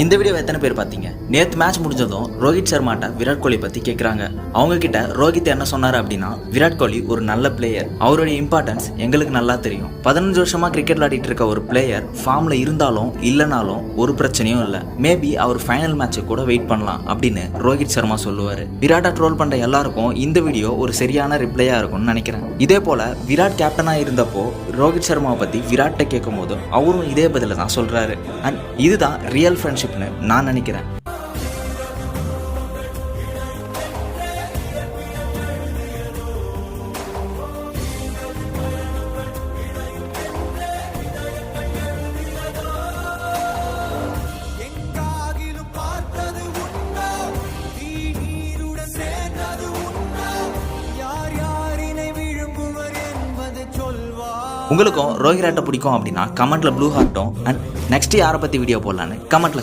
இந்த வீடியோ எத்தனை பேர் பார்த்தீங்க? நேற்று மேட்ச் முடிஞ்சதும் ரோஹித் சர்மாட்ட விராட் கோலி பற்றி கேட்குறாங்க. அவங்க கிட்ட ரோஹித் என்ன சொன்னார் அப்படின்னா, விராட் கோலி ஒரு நல்ல பிளேயர், அவருடைய இம்பார்ட்டன்ஸ் எங்களுக்கு நல்லா தெரியும். 15 வருஷமா கிரிக்கெட் விளையாடிட்டு இருக்க ஒரு பிளேயர் ஃபார்ம்ல இருந்தாலும் இல்லைனாலும் ஒரு பிரச்சனையும் இல்லை, மேபி அவர் ஃபைனல் மேட்சை கூட வெயிட் பண்ணலாம் அப்படின்னு ரோஹித் சர்மா சொல்லுவார். விராட்டை ட்ரோல் பண்ணுற எல்லாருக்கும் இந்த வீடியோ ஒரு சரியான ரிப்ளையாக இருக்கும்னு நினைக்கிறேன். இதே போல் விராட் கேப்டனாக இருந்தப்போ ரோஹித் சர்மாவை பற்றி விராட்டை கேட்கும் போது அவரும் இதே பதில தான் சொல்கிறாரு. அண்ட் இதுதான் ரியல் ஃப்ரெண்ட்ஷிப்னு நான் நினைக்கிறேன். உங்களுக்கும் ரோஹித் ராட்டை பிடிக்கும் அப்படின்னா கமெண்ட்ல ப்ளூ ஹார்ட்டும் அண்ட் நெக்ஸ்ட் யாரை பற்றி வீடியோ போடலான்னு கமெண்ட்ல